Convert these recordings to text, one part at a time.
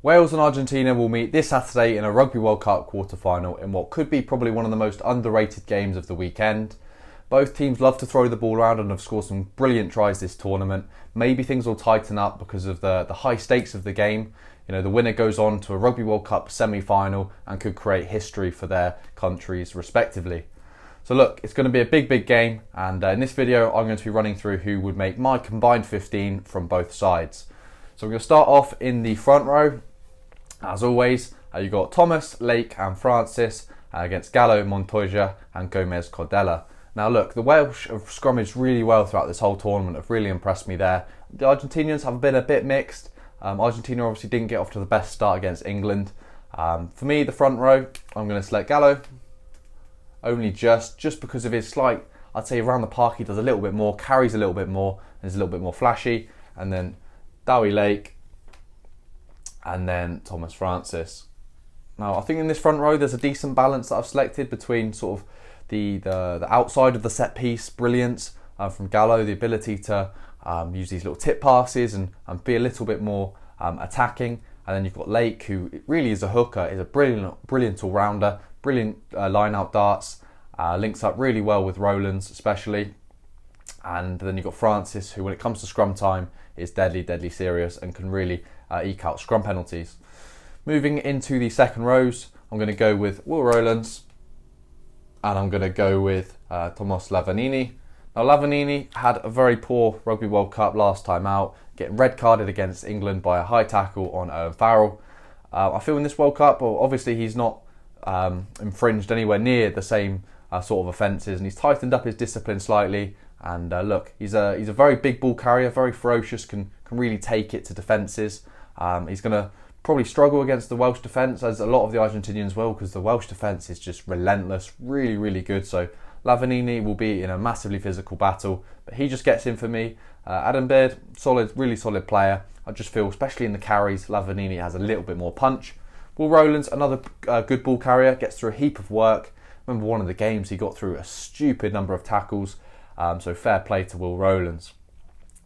Wales and Argentina will meet this Saturday in a Rugby World Cup quarter-final in what could be probably one of the most underrated games of the weekend. Both teams love to throw the ball around and have scored some brilliant tries this tournament. Maybe things will tighten up because of the high stakes of the game. You know, the winner goes on to a Rugby World Cup semi-final and could create history for their countries respectively. So look, it's going to be a big game, and in this video I'm going to be running through who would make my combined 15 from both sides. So we're going to start off in the front row. As always, you've got Thomas, Lake and Francis against Gallo, Montoya and Gomez Cordella. Now look, the Welsh have scrummaged really well throughout this whole tournament, have really impressed me there. The Argentinians have been a bit mixed. Argentina obviously didn't get off to the best start against England. For me, the front row, I'm going to select Gallo. Only just because of his slight, I'd say around the park he does a little bit more, carries a little bit more, and is a little bit more flashy. And then Dowie Lake, and then Thomas Francis. Now I think in this front row there's a decent balance that I've selected between sort of the outside of the set piece brilliance from Gallo, the ability to use these little tip passes and be a little bit more attacking. And then you've got Lake, who really is a hooker, is a brilliant all-rounder, brilliant line-out darts, links up really well with Rowlands especially. And then you've got Francis, who when it comes to scrum time is deadly serious and can really eke out scrum penalties. Moving into the second rows, I'm going to go with Will Rowlands and I'm going to go with Tomas Lavanini. Now Lavanini had a very poor Rugby World Cup last time out, getting red carded against England by a high tackle on Owen Farrell. I feel in this World Cup, well, obviously he's not infringed anywhere near the same sort of offences, and he's tightened up his discipline slightly. And look, he's a very big ball carrier, very ferocious, can really take it to defences. He's going to probably struggle against the Welsh defence, as a lot of the Argentinians will, because the Welsh defence is just relentless, really good. So Lavanini will be in a massively physical battle, but he just gets in for me. Adam Baird, really solid player. I just feel, especially in the carries, Lavanini has a little bit more punch. Will Rowlands, another good ball carrier, gets through a heap of work. Remember one of the games he got through a stupid number of tackles. So fair play to Will Rowlands.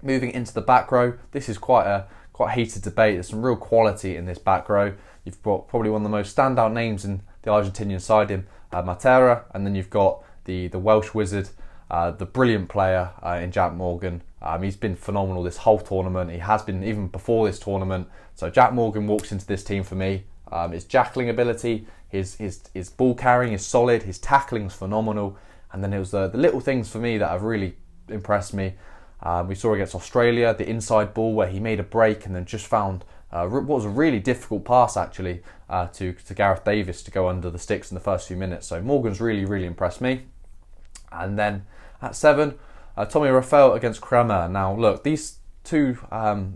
Moving into the back row, this is quite a heated debate. There's some real quality in this back row. You've got probably one of the most standout names in the Argentinian side in Matera, and then you've got the Welsh wizard, the brilliant player in Jack Morgan. He's been phenomenal this whole tournament. He has been even before this tournament. So Jack Morgan walks into this team for me. His jackling ability, his ball carrying is solid, his tackling is phenomenal. And then it was the little things for me that have really impressed me. We saw against Australia, the inside ball where he made a break and then just found what was a really difficult pass actually to Gareth Davis to go under the sticks in the first few minutes. So Morgan's really impressed me. And then at 7, Tommy Raphael against Kremer. Now look, these two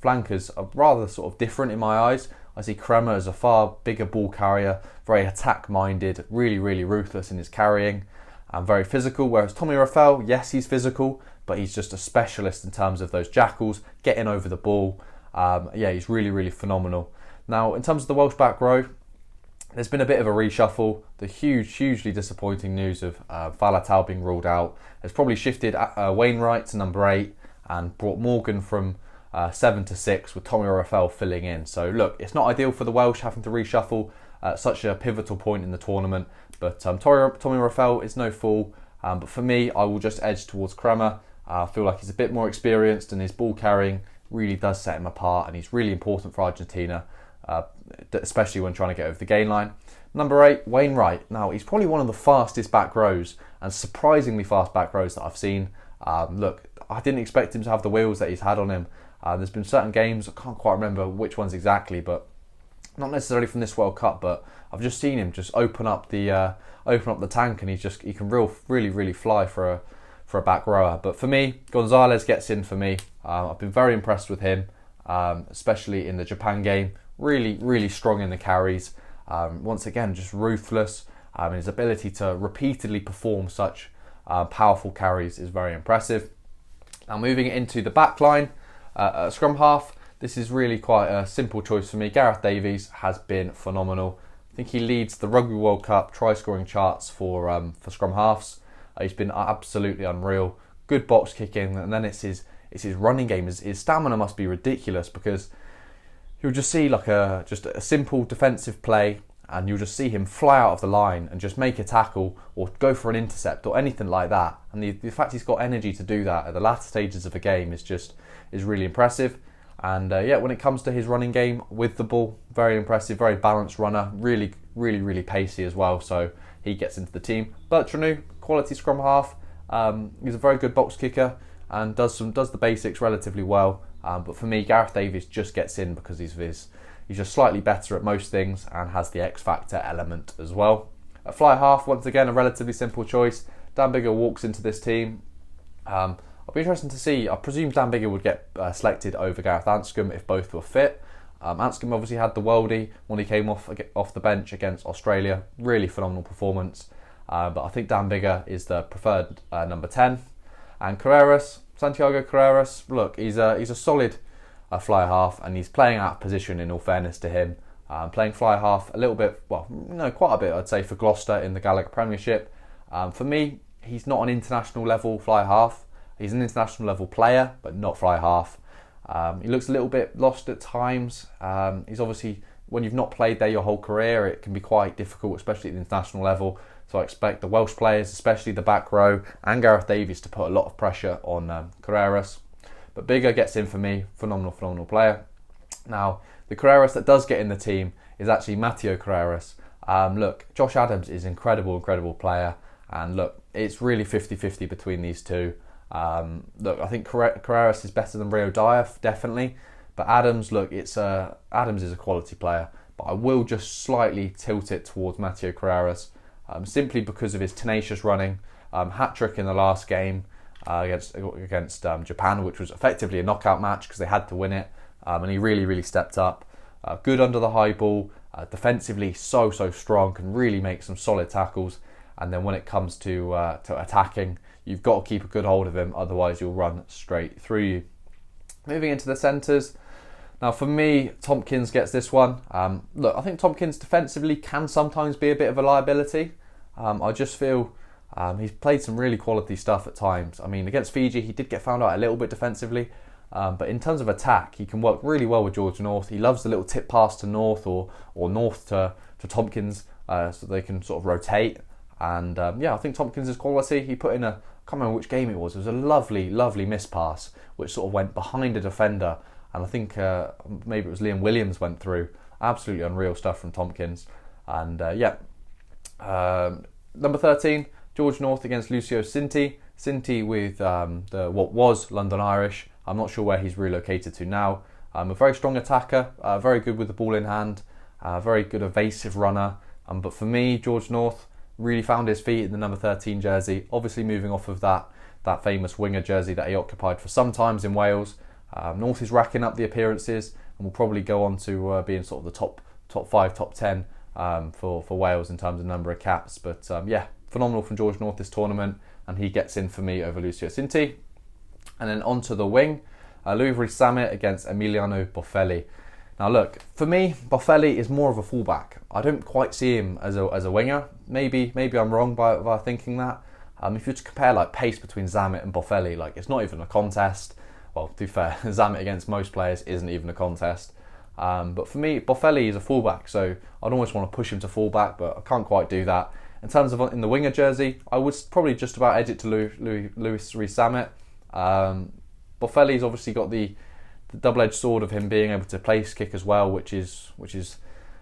flankers are rather sort of different in my eyes. I see Kremer as a far bigger ball carrier, very attack-minded, really ruthless in his carrying. Very physical, whereas Tommy Raphael, yes, he's physical, but he's just a specialist in terms of those jackals, getting over the ball. Yeah, he's really phenomenal. Now, in terms of the Welsh back row, there's been a bit of a reshuffle. The hugely disappointing news of Faletau being ruled out has probably shifted Wainwright to number 8 and brought Morgan from 7 to 6 with Tommy Raphael filling in. So look, it's not ideal for the Welsh having to reshuffle at such a pivotal point in the tournament, but Tommy Raphael is no fool. But for me, I will just edge towards Kremer. I feel like he's a bit more experienced and his ball carrying really does set him apart, and he's really important for Argentina, especially when trying to get over the gain line. Number 8, Wainwright. Now, he's probably one of the fastest back rows, and surprisingly fast back rows that I've seen. Look, I didn't expect him to have the wheels that he's had on him. There's been certain games, I can't quite remember which ones exactly, but not necessarily from this World Cup, but I've just seen him just open up the tank, and he can really fly for a back rower. But for me, Gonzalez gets in for me. I've been very impressed with him, especially in the Japan game. Really strong in the carries. Once again, just ruthless. His ability to repeatedly perform such powerful carries is very impressive. Now moving into the back line, scrum half. This is really quite a simple choice for me. Gareth Davies has been phenomenal. I think he leads the Rugby World Cup try-scoring charts for scrum halves. He's been absolutely unreal. Good box kicking, and then it's his running game. His stamina must be ridiculous because you'll just see like just a simple defensive play, and you'll just see him fly out of the line and just make a tackle or go for an intercept or anything like that. And the fact he's got energy to do that at the latter stages of a game is really impressive. And when it comes to his running game with the ball, very impressive, very balanced runner, really, really, really pacey as well. So he gets into the team. Bertrand, quality scrum half. He's a very good box kicker and does the basics relatively well. But for me, Gareth Davies just gets in because he's just slightly better at most things and has the X Factor element as well. At fly half, once again, a relatively simple choice. Dan Biggar walks into this team. I'll be interested to see. I presume Dan Biggar would get selected over Gareth Anscombe if both were fit. Anscombe obviously had the worldie when he came off the bench against Australia. Really phenomenal performance. But I think Dan Biggar is the preferred number 10. And Santiago Carreras, look, he's a solid fly half, and he's playing out of position in all fairness to him. Playing fly half a little bit, quite a bit I'd say for Gloucester in the Gallagher Premiership. For me, he's not an international level fly half. He's an international level player, but not fly half. He looks a little bit lost at times. He's obviously, when you've not played there your whole career, it can be quite difficult, especially at the international level. So I expect the Welsh players, especially the back row, and Gareth Davies to put a lot of pressure on Carreras. But Biggar gets in for me, phenomenal player. Now, the Carreras that does get in the team is actually Matteo Carreras. Look, Josh Adams is an incredible player. And look, it's really 50-50 between these two. Look, I think Carreras is better than Rio Dyer, definitely. But Adams, look, Adams is a quality player. But I will just slightly tilt it towards Matteo Carreras, simply because of his tenacious running. Hat-trick in the last game against Japan, which was effectively a knockout match because they had to win it. And he really stepped up. Good under the high ball. Defensively, so strong. Can really make some solid tackles. And then when it comes to attacking, you've got to keep a good hold of him, otherwise you'll run straight through you. Moving into the centres. Now for me, Tompkins gets this one. Look, I think Tompkins defensively can sometimes be a bit of a liability. I just feel he's played some really quality stuff at times. I mean, against Fiji, he did get found out a little bit defensively. But in terms of attack, he can work really well with George North. He loves the little tip pass to North or North to Tompkins so they can sort of rotate. And I think Tompkins is quality. He put in I can't remember which game it was. It was a lovely miss pass which sort of went behind a defender, and I think maybe it was Liam Williams went through. Absolutely unreal stuff from Tompkins. And number 13, George North against Lucio Cinti. Cinti with what was London Irish. I'm not sure where he's relocated to now. A very strong attacker, very good with the ball in hand, very good evasive runner. But for me, George North really found his feet in the number 13 jersey, obviously moving off of that famous winger jersey that he occupied for some times in Wales. North is racking up the appearances and will probably go on to being sort of the top 5, top 10 for Wales in terms of number of caps. But phenomenal from George North this tournament, and he gets in for me over Lucio Cinti. And then onto the wing, Louis Rees-Zammit against Emiliano Boffelli. Now look, for me, Boffelli is more of a fullback. I don't quite see him as a winger. Maybe I'm wrong by thinking that. If you were to compare like pace between Zammit and Boffelli, like it's not even a contest. Well, to be fair, Zammit against most players isn't even a contest. But for me, Boffelli is a fullback, so I'd almost want to push him to fullback, but I can't quite do that. In terms of in the winger jersey, I would probably just about edge it to Louis Rees-Zammit. Boffelli's obviously got the double-edged sword of him being able to place kick as well, which is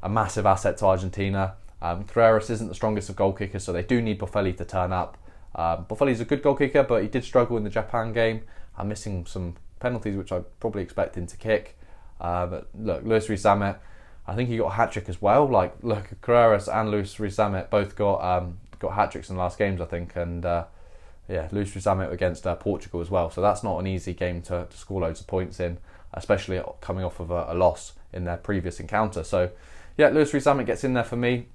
a massive asset to Argentina. Carreras isn't the strongest of goal kickers, so they do need Boffelli to turn up. Boffelli's a good goal kicker, but he did struggle in the Japan game, missing some penalties, which I probably expect him to kick. But look, Louis Rees-Zammit, I think he got a hat-trick as well. Like, look, Carreras and Louis Rees-Zammit both got hat-tricks in the last games, I think, and Louis Rees-Zammit against Portugal as well. So that's not an easy game to score loads of points in, especially coming off of a loss in their previous encounter. So, Louis Rees-Zammit gets in there for me.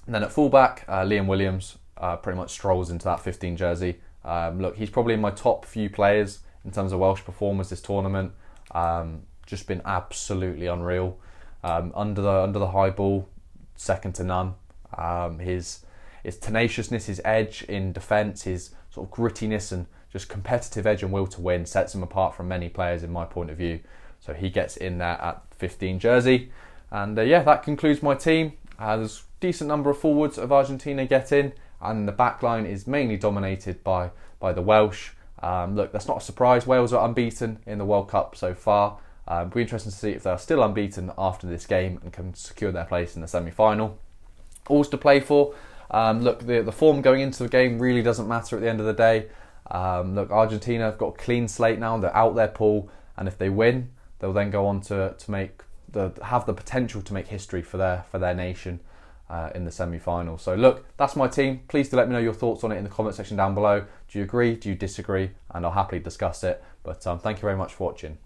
And then at fullback, Liam Williams pretty much strolls into that 15 jersey. Look, he's probably in my top few players in terms of Welsh performers this tournament. Just been absolutely unreal. Under the high ball, second to none. His tenaciousness, his edge in defence, his sort of grittiness and just competitive edge and will to win sets him apart from many players in my point of view. so he gets in there at 15 jersey. And yeah, that concludes my team. There's a decent number of forwards of Argentina get in, and the back line is mainly dominated by the Welsh. Look, that's not a surprise. Wales are unbeaten in the World Cup so far. It'll be interesting to see if they're still unbeaten after this game and can secure their place in the semi-final. All's to play for. Look, the form going into the game really doesn't matter at the end of the day. Look, Argentina have got a clean slate now. They're out their pool, and if they win, they'll then go on to have the potential to make history for their nation in the semi-final. So look, that's my team. Please do let me know your thoughts on it in the comment section down below. Do you agree? Do you disagree? And I'll happily discuss it. But thank you very much for watching.